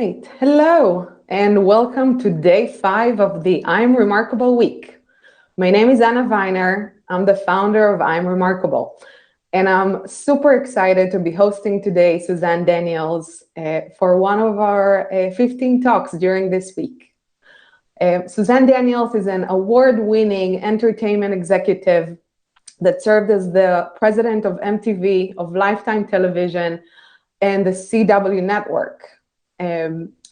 right. Hello, and welcome to day 5 of the I'm Remarkable week. My name is Anna Weiner. I'm the founder of I'm Remarkable. And I'm super excited to be hosting today Susanne Daniels for one of our 15 talks during this week. Susanne Daniels is an award-winning entertainment executive that served as the president of MTV, of Lifetime Television, and the CW network.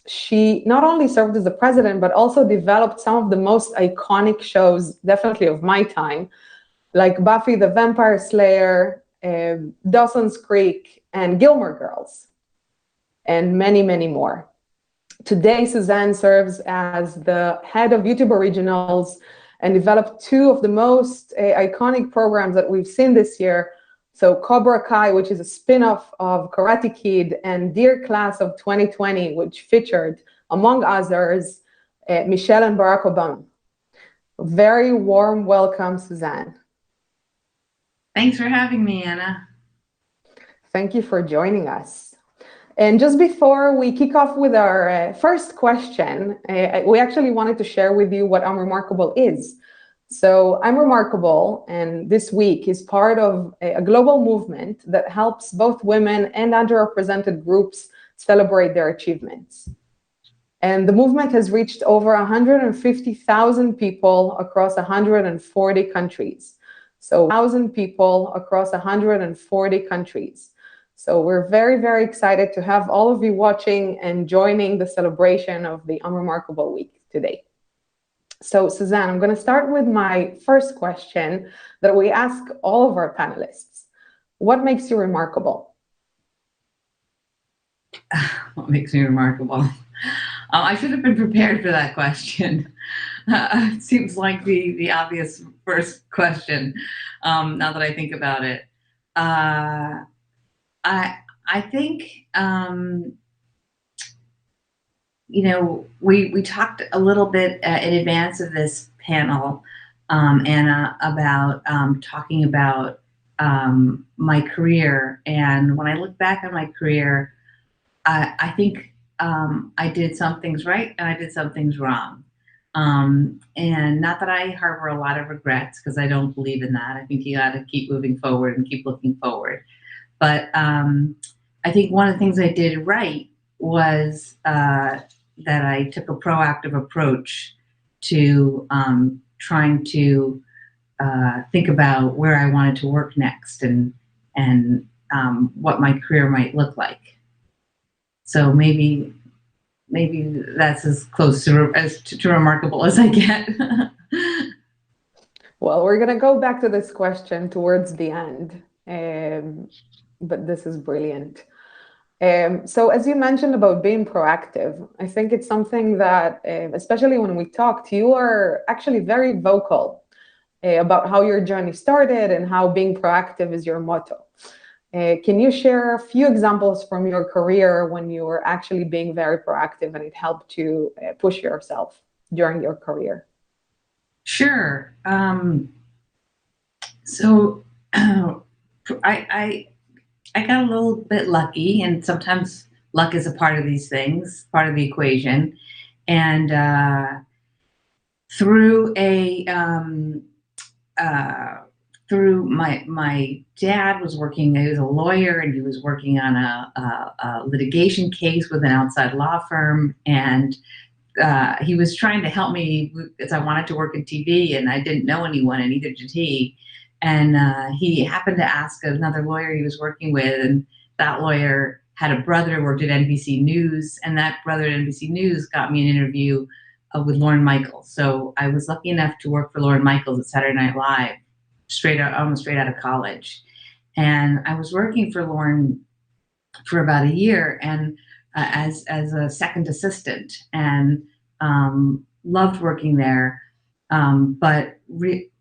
She not only served as the president, but also developed some of the most iconic shows, definitely of my time, like Buffy the Vampire Slayer, Dawson's Creek, and Gilmore Girls, and many, many more. Today, Susanne serves as the head of YouTube Originals and developed two of the most iconic programs that we've seen this year. So Cobra Kai, which is a spin-off of Karate Kid, and Dear Class of 2020, which featured, among others, Michelle and Barack Obama. Very warm welcome, Susanne. Thanks for having me, Anna. Thank you for joining us. And just before we kick off with our first question, we actually wanted to share with you what I'm Remarkable is. So I'm Remarkable, and this week is part of a global movement that helps both women and underrepresented groups celebrate their achievements. And the movement has reached over 150,000 people across 140 countries. So 1,000 people across 140 countries. So we're very, very excited to have all of you watching and joining the celebration of the I'm Remarkable week today. So Susanne, I'm going to start with my first question that we ask all of our panelists. What makes you remarkable? What makes me remarkable? I should have been prepared for that question. It seems like the obvious first question, now that I think about it. I think, you know, we talked a little bit in advance of this panel, Anna, about talking about my career. And when I look back on my career, I think I did some things right and I did some things wrong. And not that I harbor a lot of regrets, because I don't believe in that. I think you got to keep moving forward and keep looking forward. But I think one of the things I did right was that I took a proactive approach to trying to think about where I wanted to work next and what my career might look like. So maybe that's as close to remarkable as I get. Well, we're going to go back to this question towards the end, but this is brilliant. So as you mentioned about being proactive, I think it's something that, especially when we talked, you are actually very vocal about how your journey started and how being proactive is your motto. Can you share a few examples from your career when you were actually being very proactive and it helped you push yourself during your career? Sure. So I got a little bit lucky, and sometimes luck is a part of these things, part of the equation. And through my dad was working, he was a lawyer, and he was working on a litigation case with an outside law firm, and he was trying to help me because I wanted to work in TV, and I didn't know anyone, and neither did he. And he happened to ask another lawyer he was working with, and that lawyer had a brother who worked at NBC News, and that brother at NBC News got me an interview with Lorne Michaels. So I was lucky enough to work for Lorne Michaels at Saturday Night Live, almost straight out of college. And I was working for Lorne for about a year, and as a second assistant, and loved working there, but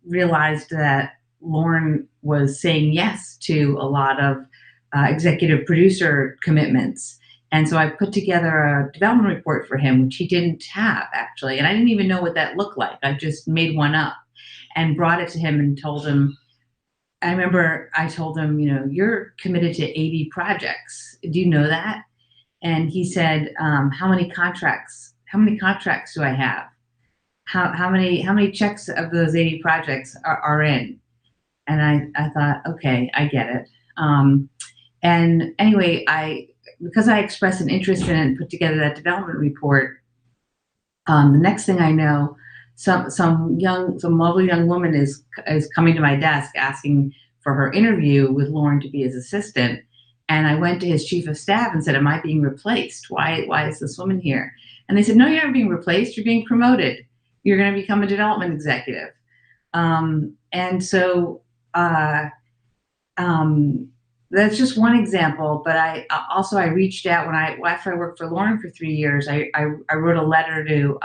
realized that Lorne was saying yes to a lot of executive producer commitments. And so I put together a development report for him, which he didn't have, actually. And I didn't even know what that looked like. I just made one up and brought it to him and told him, I remember I told him, you know, you're committed to 80 projects. Do you know that? and he said, how many contracts do I have? How many checks of those 80 projects are in? And I thought, okay, I get it. And anyway, because I expressed an interest in it and put together that development report, the next thing I know, some lovely young woman is coming to my desk asking for her interview with Lauren to be his assistant. And I went to his chief of staff and said, "Am I being replaced? Why is this woman here?" And they said, "No, you're not being replaced. You're being promoted. You're going to become a development executive." And so uh, um, that's just one example. But I reached out after I worked for Lauren for 3 years. I wrote a letter to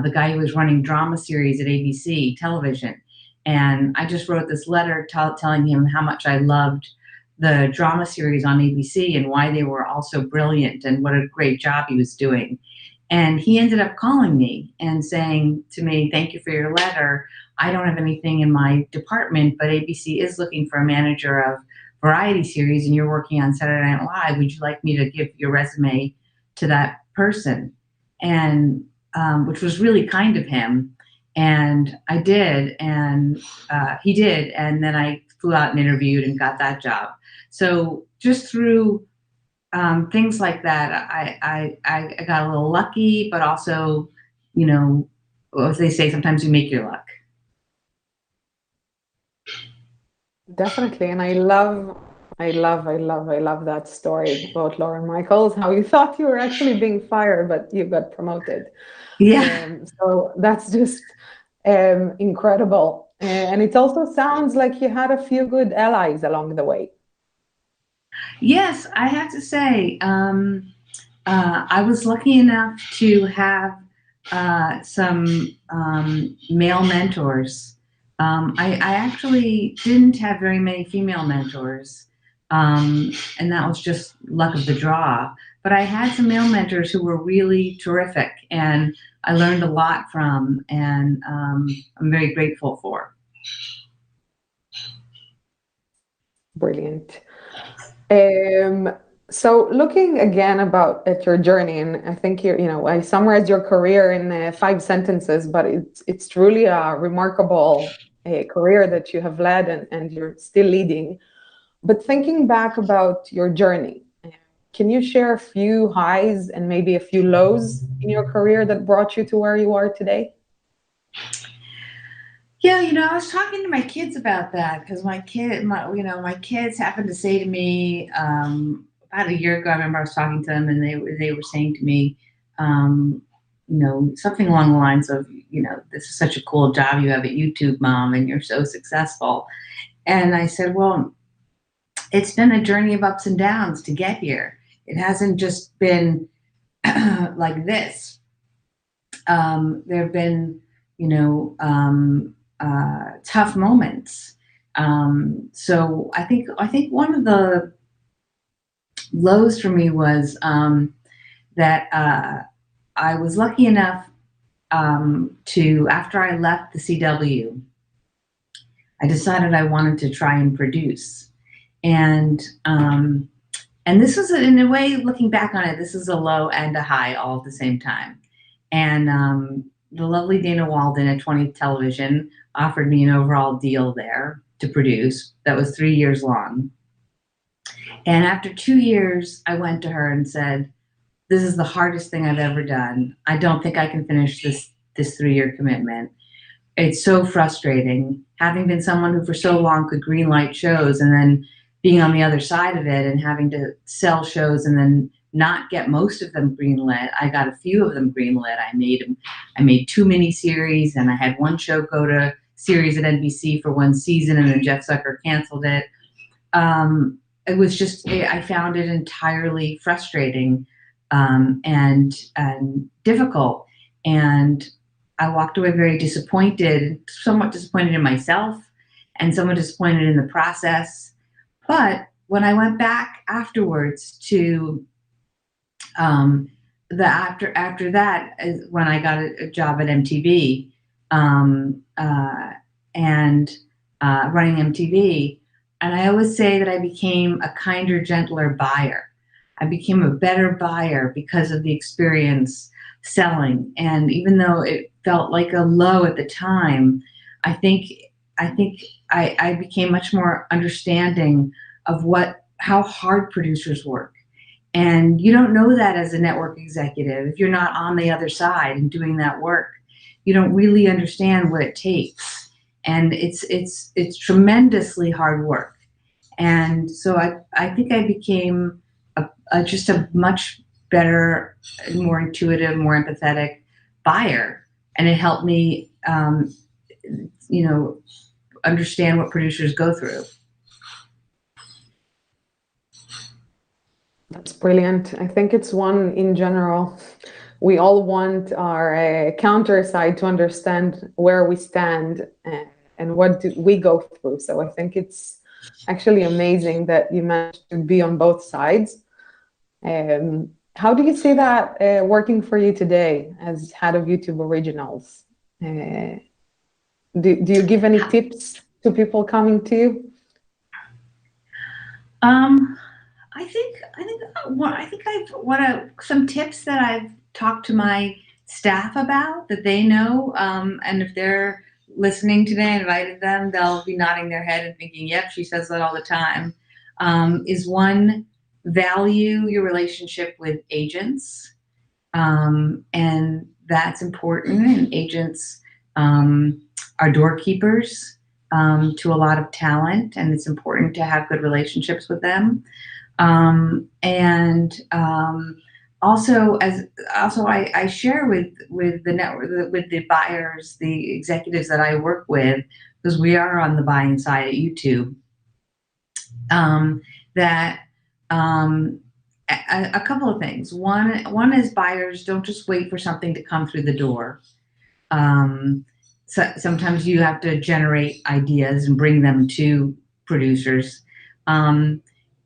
the guy who was running drama series at ABC television, and I just wrote this letter telling him how much I loved the drama series on ABC and why they were all so brilliant and what a great job he was doing. And he ended up calling me and saying to me, "Thank you for your letter. I don't have anything in my department, but ABC is looking for a manager of variety series, and you're working on Saturday Night Live. Would you like me to give your resume to that person?" And which was really kind of him. And I did, and he did. And then I flew out and interviewed and got that job. So just through things like that, I got a little lucky, but also, as they say, sometimes you make your luck. Definitely. And I love that story about Lauren Michaels, how you thought you were actually being fired, but you got promoted. Yeah. So that's just incredible. And it also sounds like you had a few good allies along the way. Yes, I have to say, I was lucky enough to have some male mentors. I actually didn't have very many female mentors, and that was just luck of the draw. But I had some male mentors who were really terrific, and I learned a lot from, and I'm very grateful for. Brilliant. Um, so looking again about at your journey, and I think I summarized your career in 5 sentences, but it's truly a remarkable career that you have led and you're still leading. But thinking back about your journey, can you share a few highs and maybe a few lows in your career that brought you to where you are today? Yeah, I was talking to my kids about that because my kids happened to say to me about a year ago. I remember I was talking to them, and they were saying to me, um, something along the lines of, "This is such a cool job you have at YouTube, Mom, and you're so successful." And I said, "Well, it's been a journey of ups and downs to get here. It hasn't just been like this. There have been, you know, um, tough moments. So I think one of the lows for me was that I was lucky enough to, after I left the CW, I decided I wanted to try and produce, and this was, in a way, looking back on it, this is a low and a high all at the same time. And the lovely Dana Walden at 20th Television offered me an overall deal there to produce that was 3 years long. And after 2 years, I went to her and said, "This is the hardest thing I've ever done. I don't think I can finish this 3 year commitment. It's so frustrating, having been someone who for so long could greenlight shows and then being on the other side of it and having to sell shows and then not get most of them greenlit. I got a few of them greenlit. I made 2 miniseries, and I had one show go to series at NBC for one season, and then Jeff Zucker canceled it. It was just, I found it entirely frustrating and difficult. And I walked away very disappointed, somewhat disappointed in myself and somewhat disappointed in the process. But when I went back afterwards to after that is when I got a job at MTV, and running MTV. And I always say that I became a kinder, gentler buyer. I became a better buyer because of the experience selling. And even though it felt like a low at the time, I think I became much more understanding of how hard producers work. And you don't know that as a network executive if you're not on the other side and doing that work. You don't really understand what it takes, and it's tremendously hard work. And so I think I became just a much better, more intuitive, more empathetic buyer, and it helped me, you know, understand what producers go through. That's brilliant. I think it's one in general. We all want our counter side to understand where we stand and what do we go through. So I think it's actually amazing that you managed to be on both sides. How do you see that working for you today as head of YouTube Originals? Do you give any tips to people coming to you? I think some tips that I've talked to my staff about that they know, and if they're listening today, I invited them, they'll be nodding their head and thinking, "Yep, she says that all the time." Is one, value your relationship with agents, and that's important. And agents are doorkeepers to a lot of talent, and it's important to have good relationships with them. And also, I share with the network, with the buyers, the executives that I work with, because we are on the buying side at YouTube. That a couple of things. One is buyers don't just wait for something to come through the door. So sometimes you have to generate ideas and bring them to producers.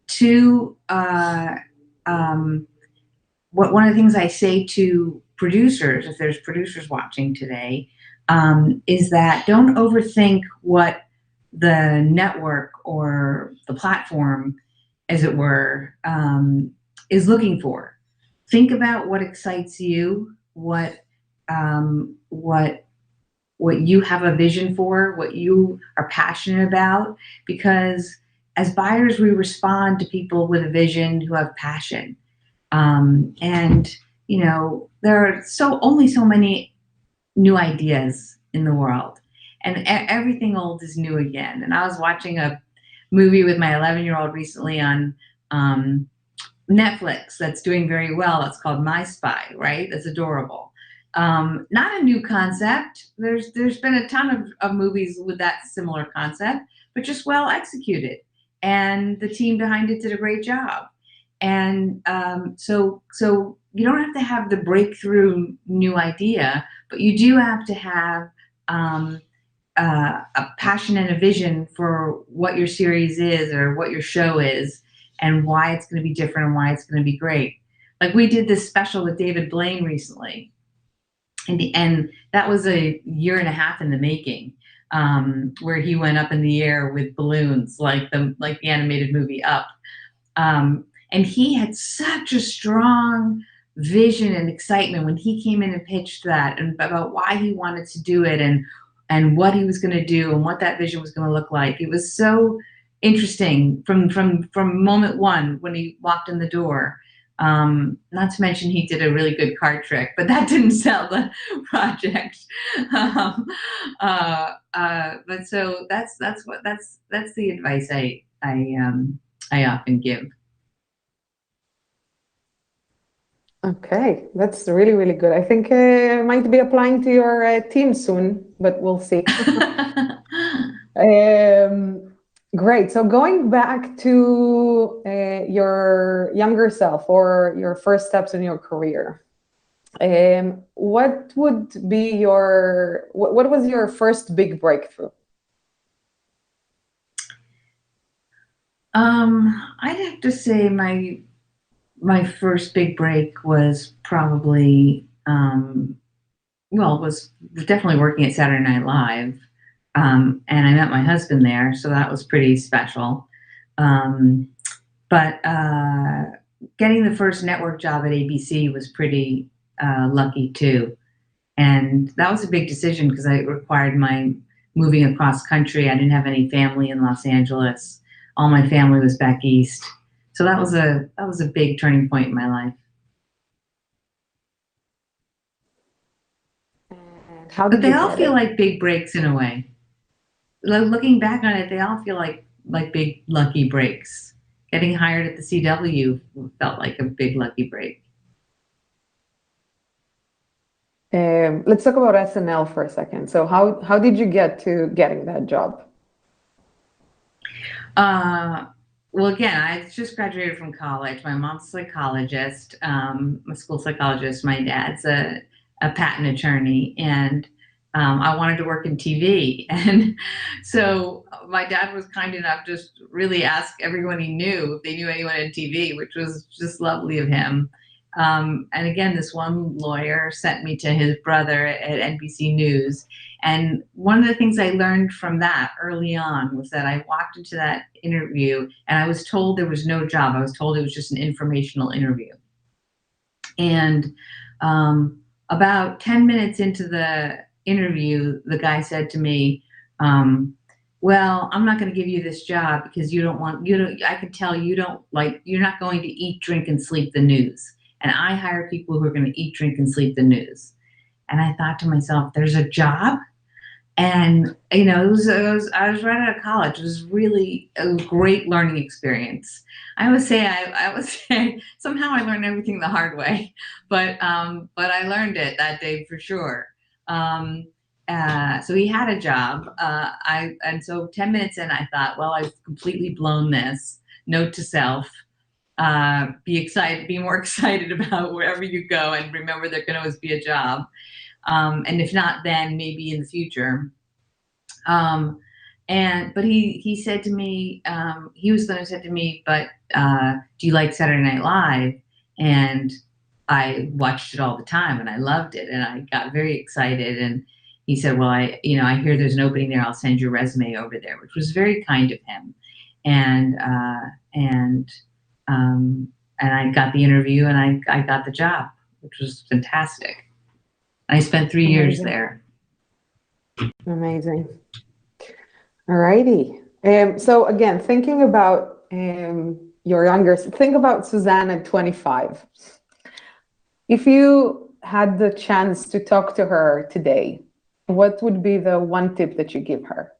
Two, one of the things I say to producers, if there's producers watching today, is that don't overthink what the network or the platform, as it were, is looking for. Think about what excites you, what you have a vision for, what you are passionate about, because as buyers, we respond to people with a vision who have passion. And there are only so many new ideas in the world, and everything old is new again. And I was watching a movie with my 11-year-old recently on Netflix that's doing very well. It's called My Spy, right? That's adorable. Not a new concept. There's been a ton of movies with that similar concept, but just well executed. And the team behind it did a great job. And so you don't have to have the breakthrough new idea, but you do have to have a passion and a vision for what your series is or what your show is and why it's going to be different and why it's going to be great. Like we did this special with David Blaine recently, and that was a year and a half in the making, where he went up in the air with balloons like the animated movie Up. And he had such a strong vision and excitement when he came in and pitched that, and about why he wanted to do it and what he was going to do and what that vision was going to look like. It was so interesting from moment one when he walked in the door. Not to mention he did a really good card trick, but that didn't sell the project. But so that's the advice I often give. Okay, that's really, really good. I think I might be applying to your team soon, but we'll see. Great. So going back to your younger self or your first steps in your career, what would be what was your first big breakthrough? I'd have to say my first big break was probably, was definitely working at Saturday Night Live. And I met my husband there, so that was pretty special. But getting the first network job at ABC was pretty lucky too. And that was a big decision because it required my moving across country. I didn't have any family in Los Angeles. All my family was back east. So that was a big turning point in my life. And how But did they you all get feel it? like big breaks in a way. Looking back on it, they all feel like big lucky breaks. Getting hired at the CW felt like a big lucky break. Let's talk about SNL for a second. So how did you get to getting that job? Uh, well, again, I just graduated from college. My mom's a psychologist, a school psychologist. My dad's a patent attorney, and I wanted to work in TV. And so my dad was kind enough to just really ask everyone he knew if they knew anyone in TV, which was just lovely of him. And again, this one lawyer sent me to his brother at NBC News. And one of the things I learned from that early on was that I walked into that interview and I was told there was no job. I was told it was just an informational interview. And about 10 minutes into the interview, the guy said to me, well, I'm not going to give you this job because I could tell you don't like, you're not going to eat, drink, and sleep the news. And I hire people who are going to eat, drink, and sleep the news. And I thought to myself, there's a job. And I was right out of college. It was really a great learning experience. I would say somehow I learned everything the hard way, but I learned it that day for sure. Um, so he had a job. So 10 minutes in, I thought, well, I've completely blown this. Note to self: be excited, be more excited about wherever you go, and remember there can always be a job. And if not, then maybe in the future. Um, but he said to me, he was going to say to me, but do you like Saturday Night Live? And I watched it all the time and I loved it and I got very excited. And he said, well, I hear there's an opening there. I'll send your resume over there, which was very kind of him. And and um, and I got the interview and I got the job, which was fantastic. I spent 3 years Amazing. there. Amazing. All righty. So again, thinking about your younger, think about Susanne at 25. If you had the chance to talk to her today, what would be the one tip that you give her?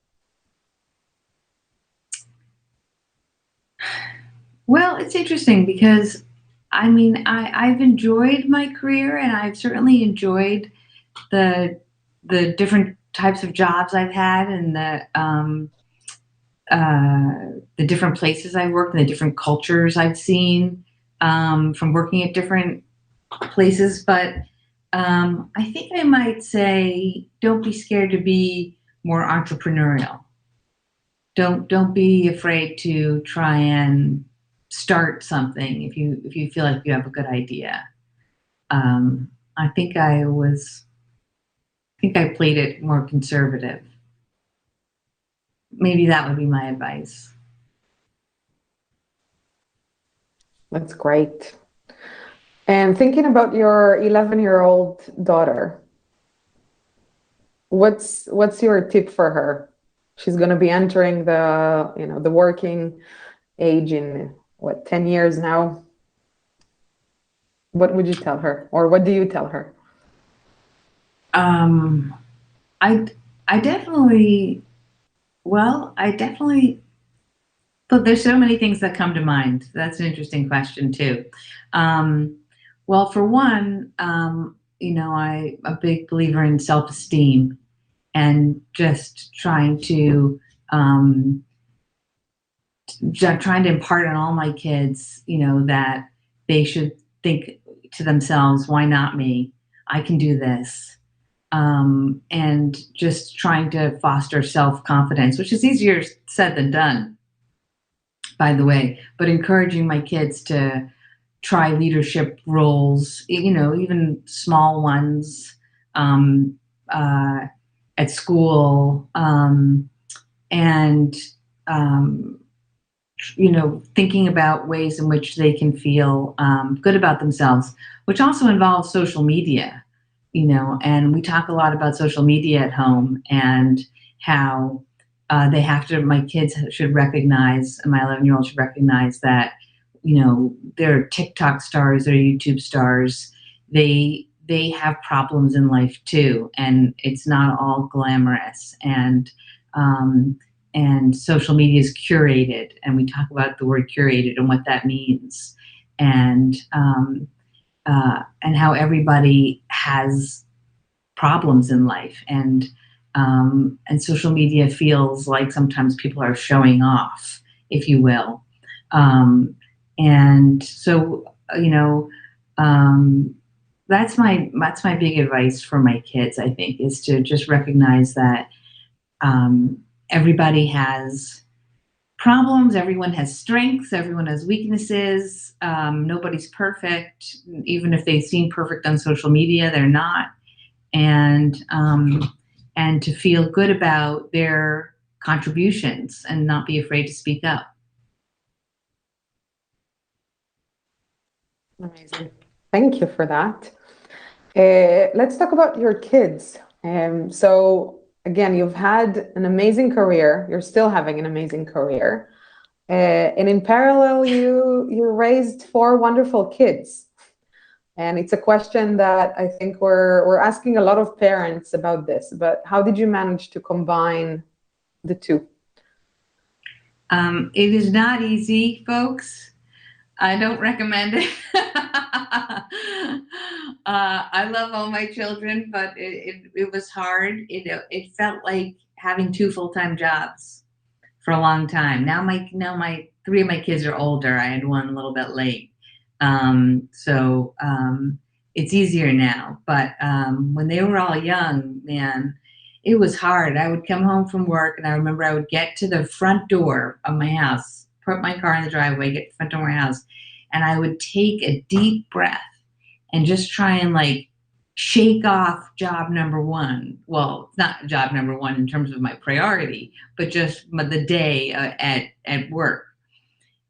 Well, it's interesting because I've enjoyed my career and I've certainly enjoyed the different types of jobs I've had and the different places I've worked and the different cultures I've seen from working at different places. But I think I might say don't be scared to be more entrepreneurial. Don't be afraid to try and start something if you feel like you have a good idea. I think I played it more conservative. Maybe that would be my advice. That's great. And thinking about your 11-year-old daughter, what's your tip for her? She's going to be entering the working age in what, 10 years now? What would you tell her, or what do you tell her? Um, I I definitely I definitely but there's so many things that come to mind. That's an interesting question too. Um, well, for one, I'm a big believer in self-esteem and just um, trying to impart on all my kids, that they should think to themselves, why not me? I can do this. And just trying to foster self-confidence, which is easier said than done, by the way, but encouraging my kids to try leadership roles, even small ones, um, uh, at school, and um, thinking about ways in which they can feel good about themselves, which also involves social media, and we talk a lot about social media at home and how my kids should recognize, and my 11-year-old should recognize that, they're TikTok stars, they're YouTube stars. They have problems in life too, and it's not all glamorous. And social media is curated, and we talk about the word curated and what that means, and how everybody has problems in life, and social media feels like sometimes people are showing off, if you will, and so that's my big advice for my kids, I think, is to just recognize that everybody has problems, everyone has strengths, everyone has weaknesses. Nobody's perfect. Even if they seem perfect on social media, they're not. And to feel good about their contributions and not be afraid to speak up. Amazing. Thank you for that. Let's talk about your kids. So again, you've had an amazing career. You're still having an amazing career. And in parallel, you raised 4 wonderful kids. And it's a question that I think we're asking a lot of parents about this, but how did you manage to combine the two? It is not easy, folks. I don't recommend it. I love all my children, but it was hard. It felt like having 2 full-time jobs for a long time. Now my 3 of my kids are older. I had one a little bit late. So it's easier now. But when they were all young, man, it was hard. I would come home from work, and I remember I would get to the front door of my house, put my car in the driveway, get to the front door of my house, and I would take a deep breath and just try and shake off job number 1. Well, it's not job number 1 in terms of my priority, but just the day at work,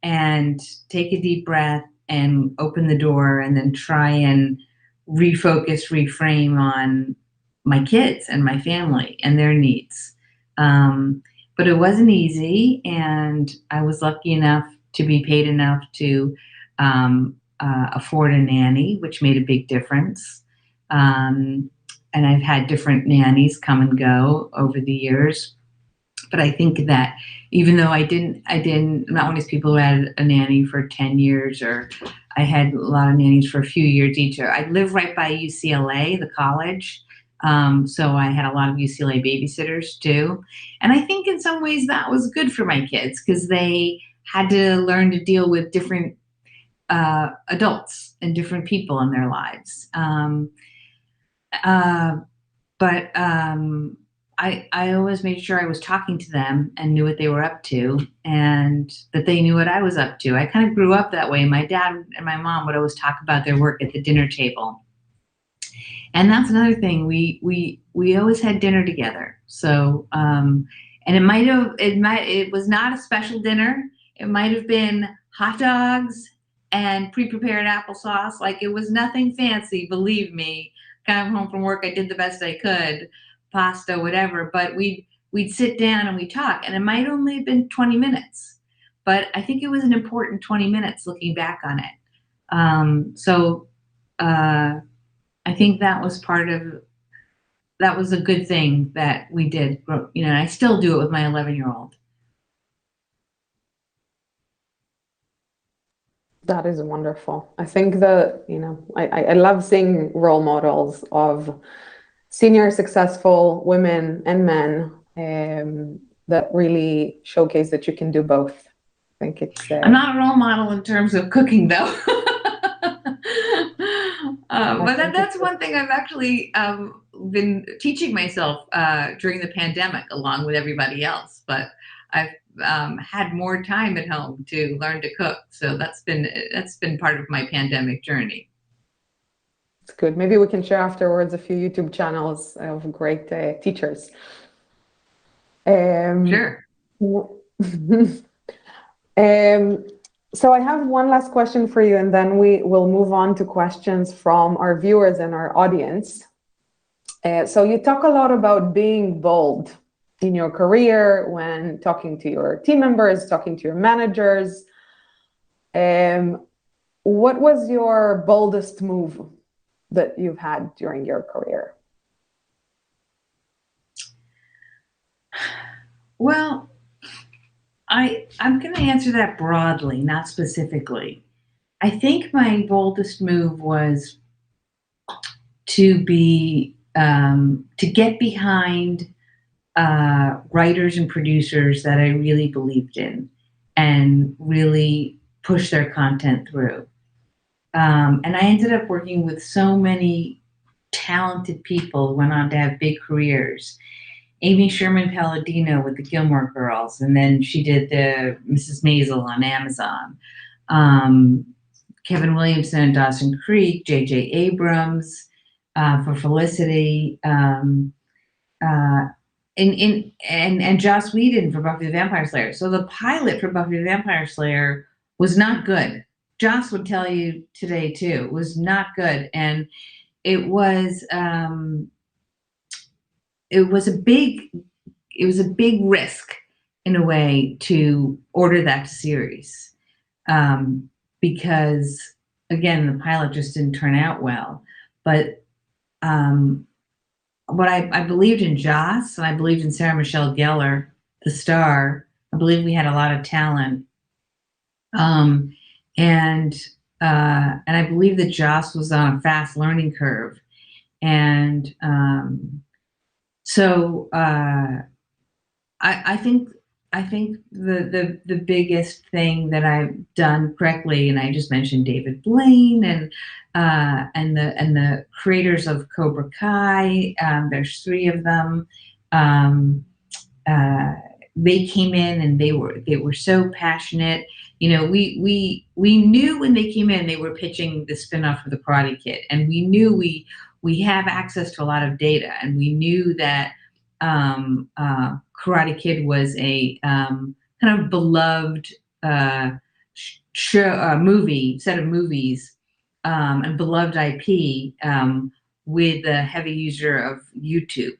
and take a deep breath and open the door, and then try and reframe on my kids and my family and their needs. But it wasn't easy, and I was lucky enough to be paid enough to afford a nanny, which made a big difference. And I've had different nannies come and go over the years. But I think that even though I'm not one of these people who had a nanny for 10 years, or I had a lot of nannies for a few years each. I live right by UCLA, the college. So I had a lot of UCLA babysitters too. And I think in some ways that was good for my kids, because they had to learn to deal with different adults and different people in their lives. But I always made sure I was talking to them and knew what they were up to, and that they knew what I was up to. I kind of grew up that way. My dad and my mom would always talk about their work at the dinner table. And that's another thing. We always had dinner together. So, and it was not a special dinner. It might have been hot dogs and pre-prepared applesauce. It was nothing fancy, believe me. Got home from work, I did the best I could, pasta, whatever. But we'd sit down and we'd talk, and it might only have been 20 minutes, but I think it was an important 20 minutes looking back on it. So I think that was a good thing that we did. And I still do it with my 11-year-old. That is wonderful. I think that, I love seeing role models of senior successful women and men that really showcase that you can do both. I think it's... I'm not a role model in terms of cooking, though. But that's one thing I've actually been teaching myself during the pandemic, along with everybody else. But I've had more time at home to learn to cook, so that's been part of my pandemic journey. It's good. Maybe we can share afterwards a few YouTube channels of great teachers. Sure. Um, so I have one last question for you, and then we will move on to questions from our viewers and our audience. So you talk a lot about being bold in your career when talking to your team members, talking to your managers. What was your boldest move that you've had during your career? Well, I'm going to answer that broadly, not specifically. I think my boldest move was to get behind writers and producers that I really believed in and really push their content through. And I ended up working with so many talented people who went on to have big careers. Amy Sherman Palladino with the Gilmore Girls, and then she did the Mrs. Maisel on Amazon. Um, Kevin Williamson and Dawson Creek, J.J. Abrams for Felicity, and Joss Whedon for Buffy the Vampire Slayer. So the pilot for Buffy the Vampire Slayer was not good. Joss would tell you today too, it was not good, and it was um, it was a big risk in a way to order that series, because again the pilot just didn't turn out well. But what I believed in Joss, and I believed in Sarah Michelle Gellar, the star. I believe we had a lot of talent, um, and and I believe that Joss was on a fast learning curve, and so I think the biggest thing that I've done correctly, and I just mentioned David Blaine and the creators of Cobra Kai. There's three of them. Um, they came in and they were so passionate. You know, we knew when they came in they were pitching the spinoff of the Karate Kid, and we knew we have access to a lot of data, and we knew that Karate Kid was a kind of beloved set of movies, and beloved IP, with a heavy user of YouTube.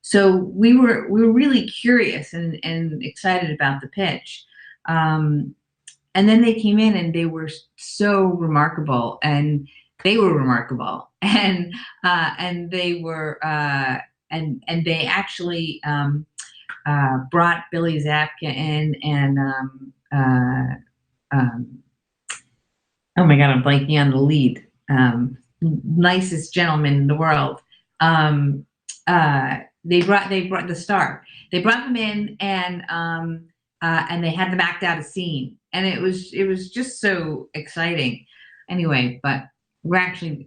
So we were really curious and excited about the pitch. And then they came in and they were so remarkable, and they were remarkable, and they were and they actually brought Billy Zabka in, and oh my God, I'm blanking on the lead. Nicest gentleman in the world. They brought the star. They brought them in, and they had them act out a scene, and it was just so exciting. Anyway, but we're actually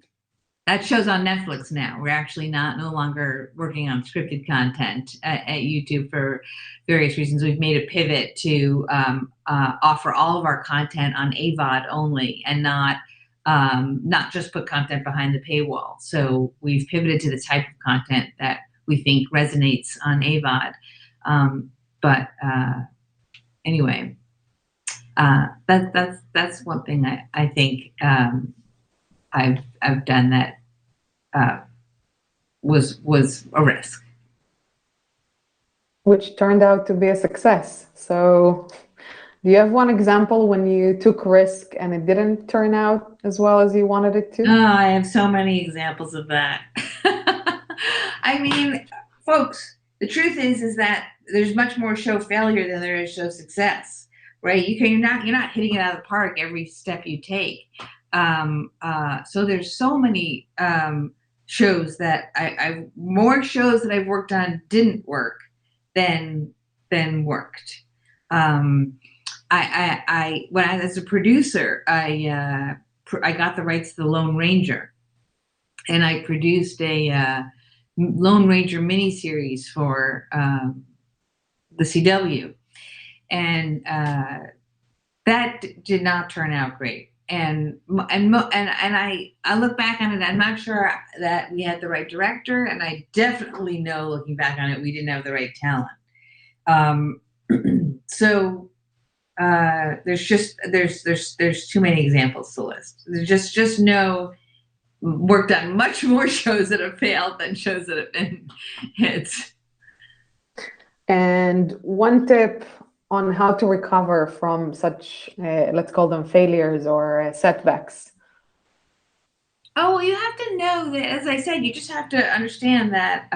that show's on Netflix now. We're actually no longer working on scripted content at YouTube for various reasons. We've made a pivot to offer all of our content on AVOD only, and not just put content behind the paywall. So we've pivoted to the type of content that we think resonates on AVOD. But anyway, that's one thing I think I've done that was a risk, Which turned out to be a success. So do you have one example when you took risk and it didn't turn out as well as you wanted it to? Oh, I have so many examples of that. I mean, folks, the truth is that there's much more show failure than there is show success, right? You're not hitting it out of the park every step you take. So there's so many shows that more shows that I've worked on didn't work than worked. When as a producer, I got the rights to the Lone Ranger, and I produced a Lone Ranger miniseries for the CW, and that did not turn out great. And I look back on it, I'm not sure that we had the right director, and I definitely know, looking back on it, we didn't have the right talent. So there's too many examples to list. There's just no worked on much more shows that have failed than shows that have been hits. And one tip on how to recover from such, let's call them failures or setbacks. Oh, well, you have to know that, as I said, you just have to understand that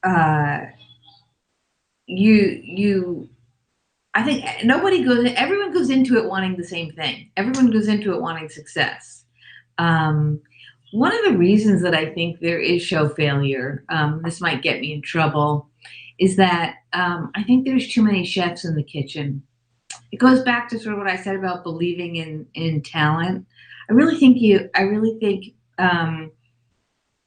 uh, you I think everyone goes into it wanting the same thing. Everyone goes into it wanting success. Um, One of the reasons that I think there is show failure, this might get me in trouble, is that I think there's too many chefs in the kitchen. It goes back to sort of what I said about believing in talent. I really think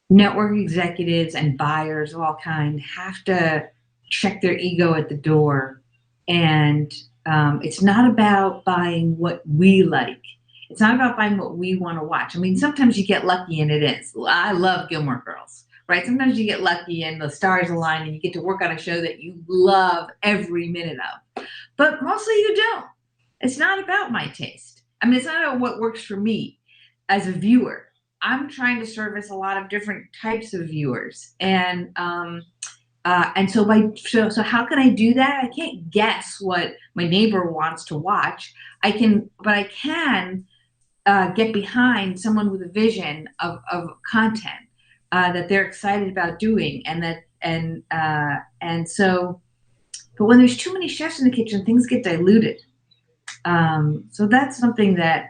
network executives and buyers of all kind have to check their ego at the door. And it's not about buying what we like. It's not about buying what we want to watch. I mean, sometimes you get lucky and it is. I love Gilmore Girls, right? Sometimes you get lucky and the stars align and you get to work on a show that you love every minute of. But mostly you don't. It's not about my taste. I mean, it's not about what works for me as a viewer. I'm trying to service a lot of different types of viewers, and so how can I do that? I can't guess what my neighbor wants to watch. But I can get behind someone with a vision of content that they're excited about doing, and so. But when there's too many chefs in the kitchen, things get diluted. So that's something that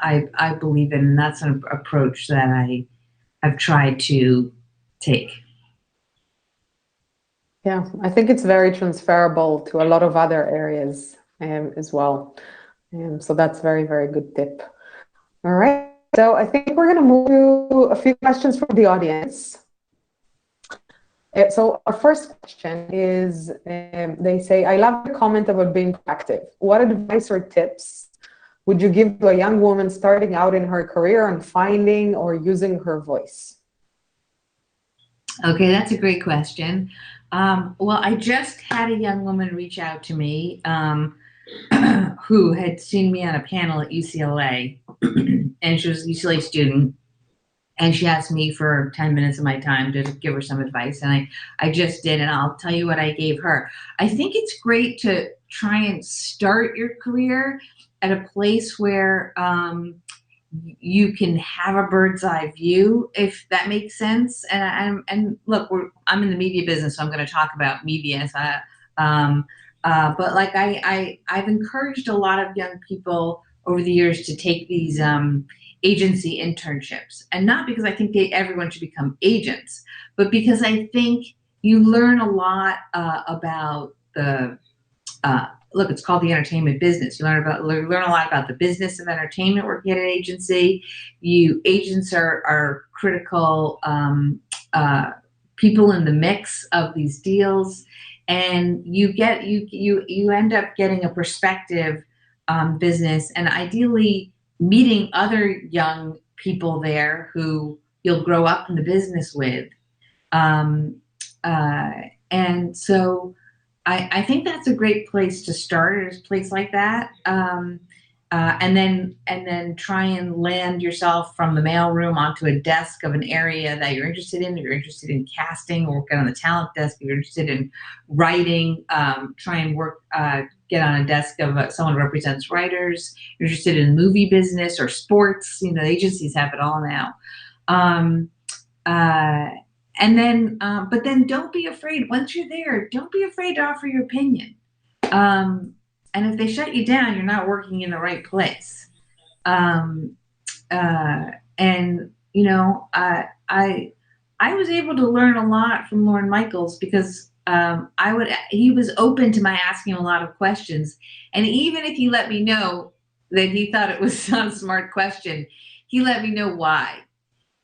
I believe in, and that's an approach that I have tried to take. Yeah, I think it's very transferable to a lot of other areas as well. So that's very, very good tip. All right. So I think we're going to move to a few questions from the audience. So our first question is, they say, I love the comment about being proactive. What advice or tips would you give to a young woman starting out in her career on finding or using her voice? Okay, that's a great question. Well, I just had a young woman reach out to me who had seen me on a panel at UCLA, and she was a UCLA student. And she asked me for 10 minutes of my time to give her some advice. And I just did, and I'll tell you what I gave her. I think it's great to try and start your career at a place where you can have a bird's eye view, if that makes sense. And look, I'm in the media business, so I'm going to talk about media. So, but like I've encouraged a lot of young people over the years to take these agency internships, and not because I think everyone should become agents, but because I think you learn a lot about the look, it's called the entertainment business. You learn a lot about the business of entertainment working at an agency. Agents are critical people in the mix of these deals, and you end up getting a perspective on business, and ideally meeting other young people there who you'll grow up in the business with. And so I think that's a great place to start, at a place like that. And then try and land yourself from the mailroom onto a desk of an area that you're interested in. If you're interested in casting, or work on the talent desk. If you're interested in writing, try and get on a desk of someone who represents writers. If you're interested in movie business or sports, the agencies have it all now. But then don't be afraid. Once you're there, don't be afraid to offer your opinion. And if they shut you down, you're not working in the right place. And I was able to learn a lot from Lorne Michaels because he was open to my asking a lot of questions, and even if he let me know that he thought it was not a smart question, he let me know why,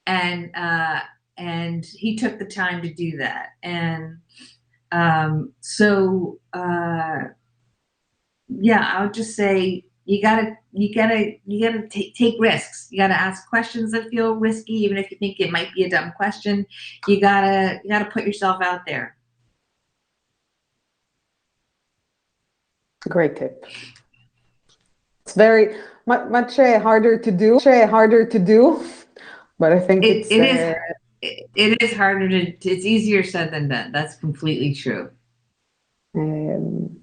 and he took the time to do that, and yeah, I would just say you gotta take risks. You gotta ask questions that feel risky, even if you think it might be a dumb question. You gotta put yourself out there. Great tip. It's very much harder to do, but I think it is it is harder to, it's easier said than done. That's completely true. um,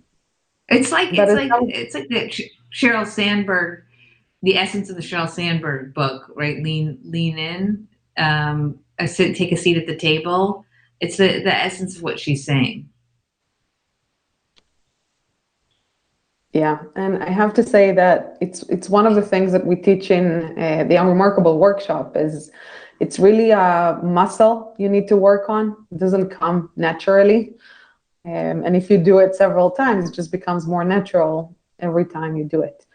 It's like but the Sheryl Sandberg, the essence of the Sheryl Sandberg book, right? Lean in, take a seat at the table. It's the essence of what she's saying. Yeah, and I have to say that it's one of the things that we teach in the Unremarkable workshop is it's really a muscle you need to work on. It doesn't come naturally. And if you do it several times, it just becomes more natural every time you do it.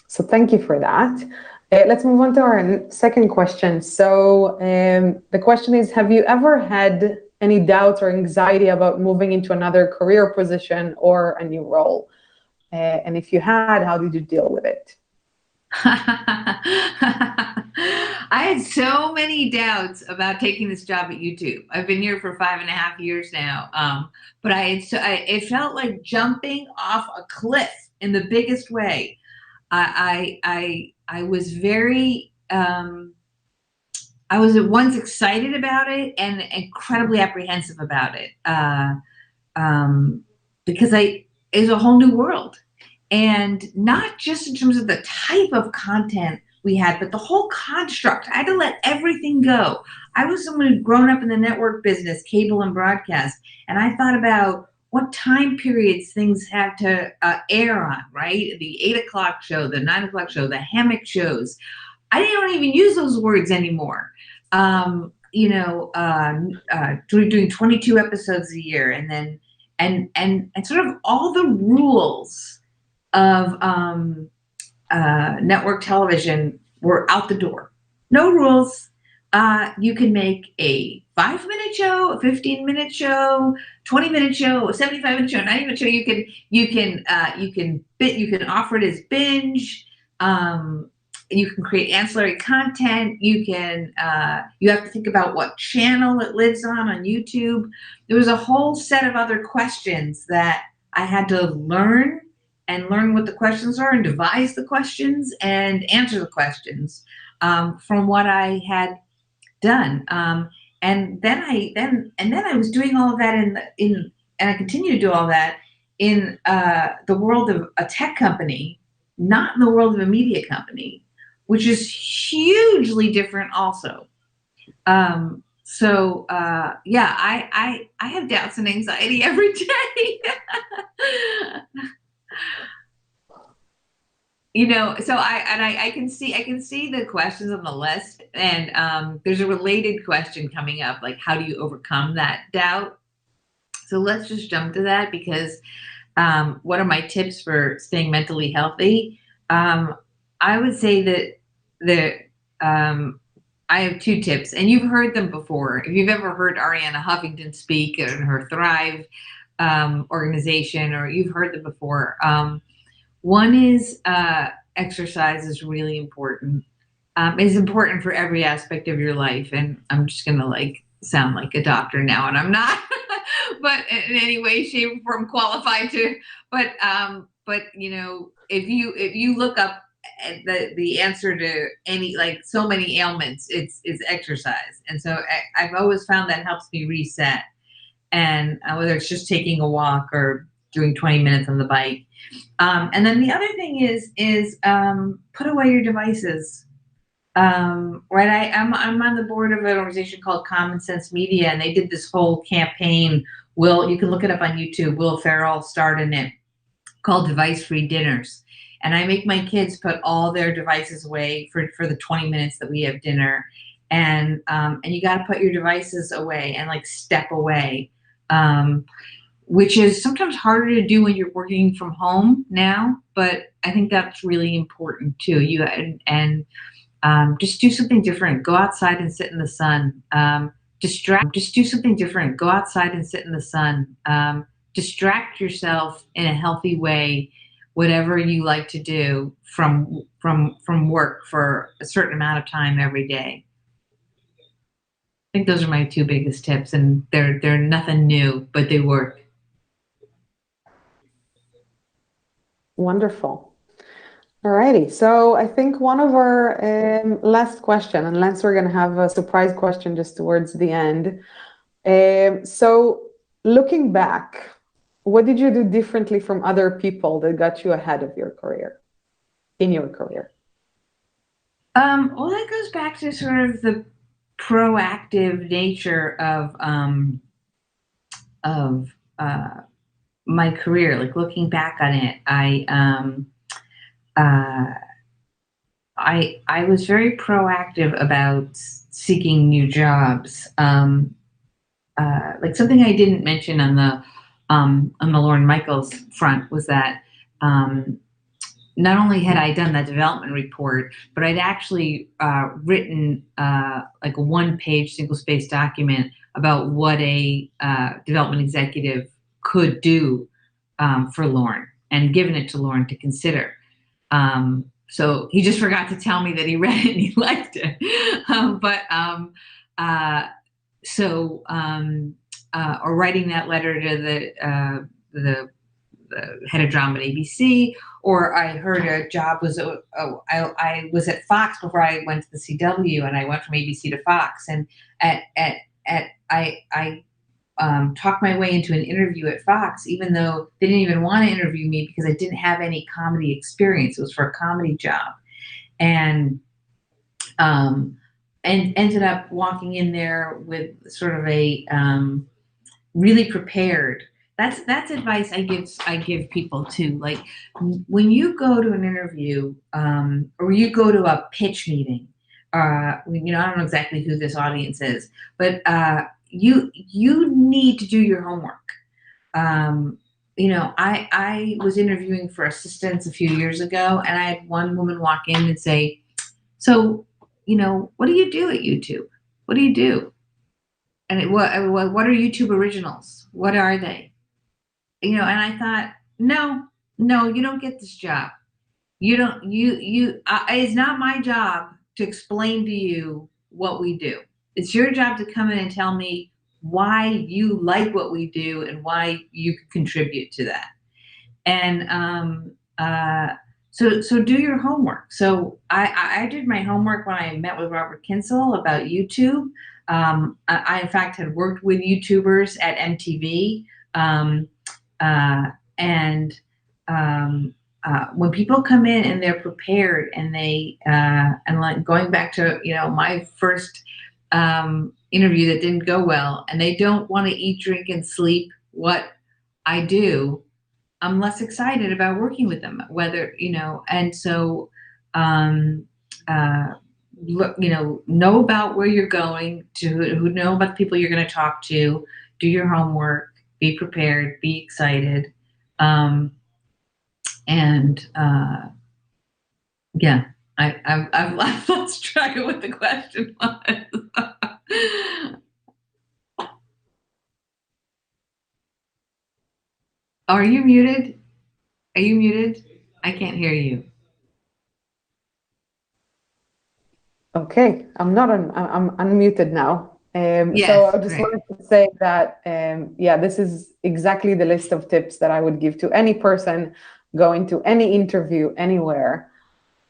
So thank you for that. Let's move on to our second question. So the question is, have you ever had any doubts or anxiety about moving into another career position or a new role? And if you had, how did you deal with it? I had so many doubts about taking this job at YouTube. I've been here for 5.5 years now, but it felt like jumping off a cliff in the biggest way. I was very I was at once excited about it and incredibly apprehensive about it, because it was a whole new world. And not just in terms of the type of content we had, but the whole construct. I had to let everything go. I was someone who'd grown up in the network business, cable and broadcast, and I thought about what time periods things had to air on, right? The 8 o'clock show, the 9 o'clock show, the hammock shows. I don't even use those words anymore. Doing 22 episodes a year, and then and sort of all the rules of network television were out the door. No rules. You can make a 5-minute show, a 15-minute show, 20-minute show, a 75-minute show, 90-minute show. You can offer it as binge. You can create ancillary content. You have to think about what channel it lives on YouTube. There was a whole set of other questions that I had to learn what the questions are and devise the questions and answer the questions from what I had done. And then I was doing all of that and I continue to do all that in the world of a tech company, not in the world of a media company, which is hugely different also. Yeah, I have doubts and anxiety every day. So I can see the questions on the list, and there's a related question coming up, like how do you overcome that doubt? So let's just jump to that, because what are my tips for staying mentally healthy? I would say that I have 2 tips, and you've heard them before. If you've ever heard Arianna Huffington speak in her Thrive organization, or you've heard them before. One is exercise is really important. It's important for every aspect of your life, and I'm just gonna sound like a doctor now, and I'm not, but in any way, shape, or form qualified to. But if you look up the answer to any, so many ailments, it's exercise, and so I've always found that helps me reset, and whether it's just taking a walk or doing 20 minutes on the bike. And then the other thing is put away your devices. Right, I'm on the board of an organization called Common Sense Media, and they did this whole campaign. You can look it up on YouTube. Will Ferrell starred in it, called Device Free Dinners. And I make my kids put all their devices away for the 20 minutes that we have dinner. And you got to put your devices away and step away, which is sometimes harder to do when you're working from home now. But I think that's really important too. Just do something different. Go outside and sit in the sun. Just do something different. Go outside and sit in the sun. Distract yourself in a healthy way, whatever you like to do from work for a certain amount of time every day. I think those are my 2 biggest tips, and they're nothing new, but they work. Wonderful. Alrighty. So I think one of our last question, unless we're going to have a surprise question just towards the end. So looking back, what did you do differently from other people that got you ahead of your career, in your career? Well, that goes back to sort of the proactive nature of my career. Like looking back on it, uh, I was very proactive about seeking new jobs. Like something I didn't mention on the Lauren Michaels front was that not only had I done that development report, but I'd actually written like a one-page single-space document about what a development executive could do for Lauren, and given it to Lauren to consider. So he just forgot to tell me that he read it and he liked it. Uh, or writing that letter to the head of drama at ABC, or I heard a job was, I was at Fox before I went to the CW, and I went from ABC to Fox, and I talked my way into an interview at Fox, even though they didn't even want to interview me because I didn't have any comedy experience. It was for a comedy job, and and ended up walking in there with sort of a really prepared. That's advice I give people too. Like when you go to an interview or you go to a pitch meeting, I don't know exactly who this audience is, but you need to do your homework. I was interviewing for assistants a few years ago, and I had one woman walk in and say, "So, what do you do at YouTube? What do you do?" And what are YouTube originals? What are they? And I thought, no, no, you don't get this job. You don't, it's not my job to explain to you what we do. It's your job to come in and tell me why you like what we do and why you contribute to that. And so do your homework. So I did my homework when I met with Robert Kinsel about YouTube. I in fact had worked with YouTubers at MTV, and when people come in and they're prepared, and and like going back to my first interview that didn't go well, and they don't want to eat, drink, and sleep what I do, I'm less excited about working with them. And so look, know about where you're going, to who know about the people you're going to talk to, do your homework, be prepared, be excited, and yeah, I've lost track of what the question was. Are you muted? Are you muted? I can't hear you. Okay, I'm not on. I'm unmuted now. So Yes, I just right. wanted to say that, yeah, this is exactly the list of tips that I would give to any person going to any interview anywhere.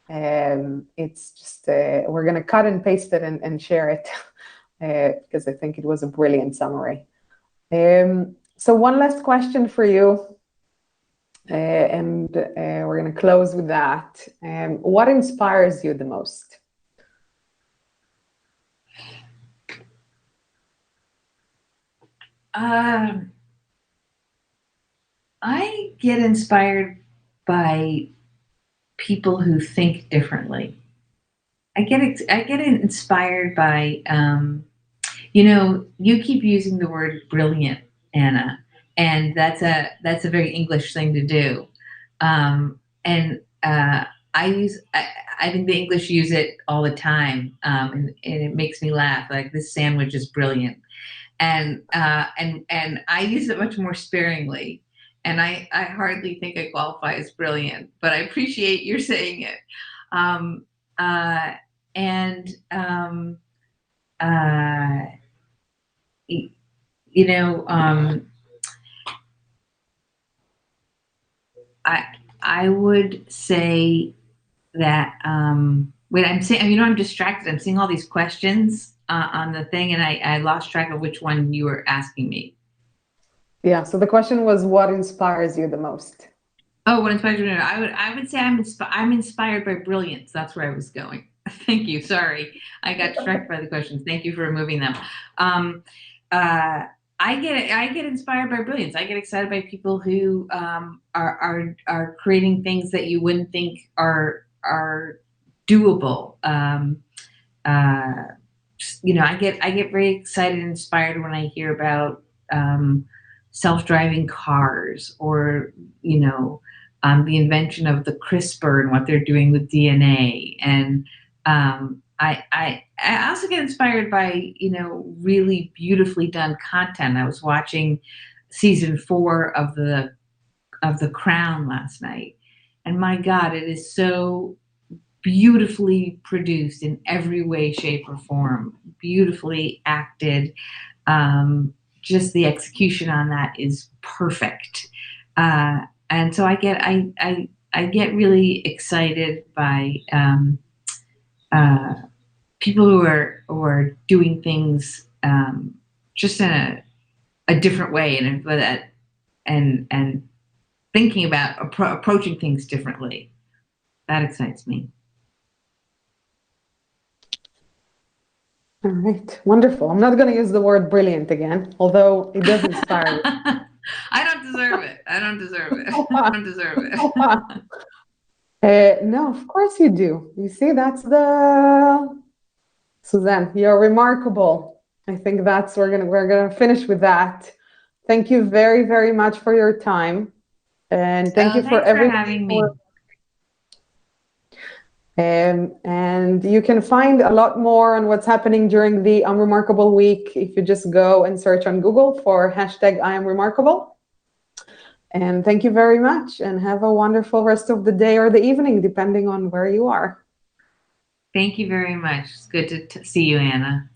It's just we're gonna cut and paste it and share it because I think it was a brilliant summary. So one last question for you, and we're gonna close with that. What inspires you the most? I get inspired by people who think differently. I get inspired by you keep using the word brilliant, Anna, and that's a very English thing to do. And I think the English use it all the time, and it makes me laugh. Like, this sandwich is brilliant, and I use it much more sparingly. And I hardly think I qualify as brilliant, but I appreciate your saying it. Um, uh, and uh, you know, I I would say that wait, I'm saying, I'm distracted. I'm seeing all these questions on the thing, and I lost track of which one you were asking me. Yeah, so the question was, what inspires you the most? Oh, what inspires me? I would say I'm inspired by brilliance. That's where I was going. Thank you. Sorry, I got distracted by the questions. Thank you for removing them. Um, uh, I get inspired by brilliance. I get excited by people who are creating things that you wouldn't think are doable. Uh, I get very excited and inspired when I hear about self-driving cars, or the invention of the CRISPR and what they're doing with DNA. And I also get inspired by really beautifully done content. I was watching season 4 of the Crown last night, and my God, it is so beautifully produced in every way, shape, or form, beautifully acted. Just the execution on that is perfect. And so I get really excited by uh, people who are doing things just in a different way, and thinking about approaching things differently. That excites me. All right, wonderful. I'm not going to use the word brilliant again, although it does inspire me. I don't deserve it. I don't deserve it. I don't deserve it. No, of course you do. You see, that's the Susanne. You're remarkable. I think we're gonna finish with that. Thank you very, very much for your time, and thank Oh, you for thanks for everything. having me. And you can find a lot more on what's happening during the Unremarkable Week if you just go and search on Google for hashtag I am remarkable. And thank you very much, and have a wonderful rest of the day or the evening, depending on where you are. Thank you very much. It's good to see you, Anna.